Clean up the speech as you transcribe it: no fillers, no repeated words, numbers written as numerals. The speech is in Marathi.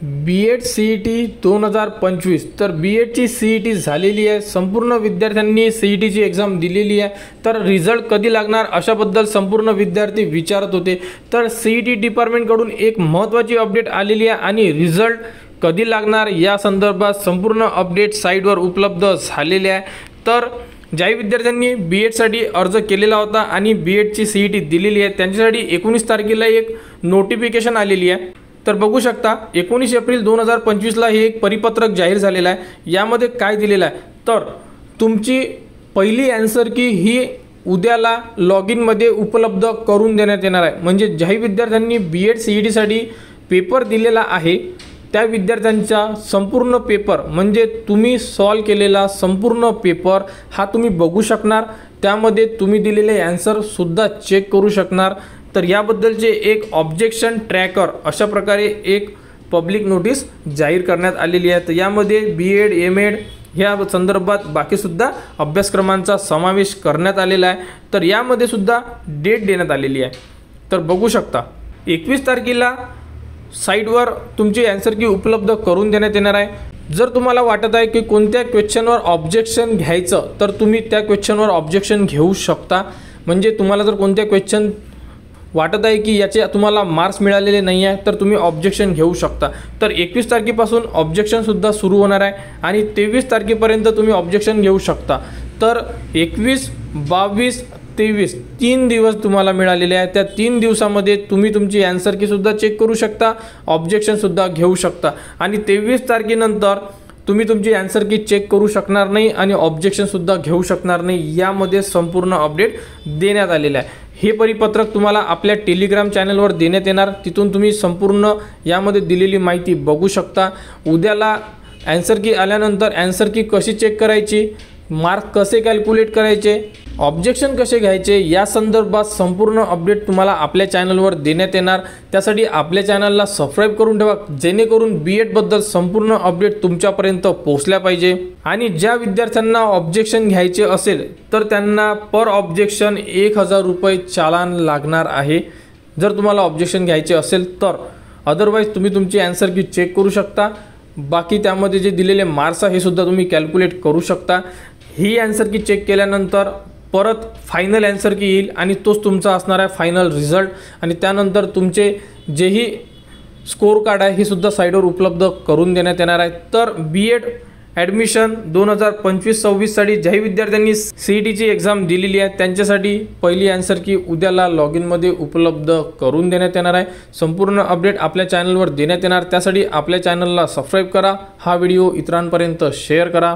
बी.एड सी.ई.टी 2025 तर बी.एडची सी.ई.टी झालेली आहे। संपूर्ण विद्यार्थ्यांनी सी.ई.टीची एक्झाम दिलेली आहे। तर रिझल्ट कधी लागणार अशाबद्दल संपूर्ण विद्यार्थी विचारत होते। तर सी.ई.टी डिपार्टमेंटकडून एक महत्त्वाची अपडेट आलेली आहे आणि रिझल्ट कधी लागणार या संदर्भात संपूर्ण अपडेट साइटवर उपलब्ध झालेले आहे। तर ज्याही विद्यार्थ्यांनी बी.एडसाठी अर्ज केलेला होता आणि बी.एडची सी.ई.टी दिलेली आहे त्यांच्यासाठी 19 तारखेला एक नोटिफिकेशन आलेली आहे। तर बघू शकता 19 एप्रिल 2025 ला हे एक परिपत्रक जाहीर झालेलं आहे। यामध्ये काय दिलेलं आहे तर तुमची पहिली आन्सर की ही उद्याला लॉग इन मध्ये उपलब्ध करून देण्यात येणार आहे। म्हणजे ज्याही विद्यार्थ्यांनी बी.एड सी.ई.टी साठी पेपर दिलेला आहे त्या विद्यार्थ्यांचा संपूर्ण पेपर म्हणजे तुम्ही सॉल्व केलेला संपूर्ण पेपर हा तुम्ही बघू शकणार। त्यामध्ये तुम्ही दिलेले आन्सर सुद्धा चेक करू शकणार। तर याबद्दलचे एक ऑब्जेक्शन ट्रॅकर अशा प्रकारे एक पब्लिक नोटीस जाहीर करण्यात आलेली आहे। तर यामध्ये बी.एड एम.एड ह्या संदर्भात बाकी सुद्धा अभ्यासक्रमांचा समावेश करण्यात आलेला आहे। तर यामध्ये सुद्धा डेट देण्यात आलेली आहे। तर बघू शकता 21 तारखेला साइटवर तुमची आन्सर की उपलब्ध करून देण्यात येणार आहे। जर तुम्हाला वाटत आहे की कोणत्या क्वेश्चनवर ऑब्जेक्शन घ्यायचं तर तुम्ही त्या क्वेश्चनवर ऑब्जेक्शन घेऊ शकता। म्हणजे तुम्हाला जर कोणत्या क्वेश्चन वाटत आहे की याचे तुम्हाला मार्क्स मिळालेले नाही आहे तर तुम्ही ऑब्जेक्शन घेऊ शकता। तर 21 तारखेपासून ऑब्जेक्शन सुद्धा सुरू होणार आहे आणि 23 तारखेपर्यंत तुम्ही ऑब्जेक्शन घेऊ शकता। तर 21, 22, 23 3 दिवस तुम्हाला मिळालेले आहेत। त्या 3 दिवसामध्ये तुम्ही तुमची आन्सर की सुद्धा चेक करू शकता, ऑब्जेक्शन सुद्धा घेऊ शकता आणि 23 तारखेनंतर तुम्ही तुमची आन्सर की चेक करू शकणार नाही आणि ऑब्जेक्शन सुद्धा घेऊ शकणार नाही। यामध्ये संपूर्ण अपडेट देण्यात आलेले आहे। हे परिपत्रक तुम्हाला आपल्या टेलिग्राम चॅनलवर देण्यात येणार। तिथून तुम्ही संपूर्ण यामध्ये दिलेली माहिती बघू शकता। उद्याला आन्सर की आल्यानंतर आन्सर की कशी चेक करायची, मार्क कसे कॅल्क्युलेट करायचे, ऑब्जेक्शन कसे घ्यायचे या संदर्भात संपूर्ण अपडेट तुम्हाला आपल्या चॅनलवर देण्यात येणार। त्यासाठी आपल्या चॅनलला सबस्क्राइब करून ठेवा जेणेकरून बी.एड बद्दल संपूर्ण अपडेट तुमच्यापर्यंत पोहोचल्या पाहिजे। आणि ज्या विद्यार्थ्यांना ऑब्जेक्शन घ्यायचे असेल तर त्यांना पर ऑब्जेक्शन 1000 रुपये चालान लागणार आहे जर तुम्हाला ऑब्जेक्शन घ्यायचे असेल तर। अदरवाइज तुम्ही तुमची आन्सर की चेक करू शकता। बाकी त्यामध्ये जे दिलेले मार्क्स आहे हे सुद्धा तुम्ही कॅल्क्युलेट करू शकता। ही आन्सर की चेक केल्यानंतर परत फायनल आन्सर की येईल आणि तोच तुमचा असणार आहे फायनल रिझल्ट। आणि त्यानंतर तुमचे जेही स्कोर कार्ड आहे हे सुद्धा साइटवर उपलब्ध करून देण्यात येणार आहे। तर बी.एड ॲडमिशन 2025-26 साठी ज्याही विद्यार्थ्यांनी सी.ई.टीची एक्झाम दिलेली आहे त्यांच्यासाठी पहिली आन्सर की उद्याला लॉग इनमध्ये उपलब्ध करून देण्यात येणार आहे। संपूर्ण अपडेट आपल्या चॅनलवर देण्यात येणार। त्यासाठी आपल्या चॅनलला सबस्क्राइब करा, हा व्हिडिओ इतरांपर्यंत शेअर करा।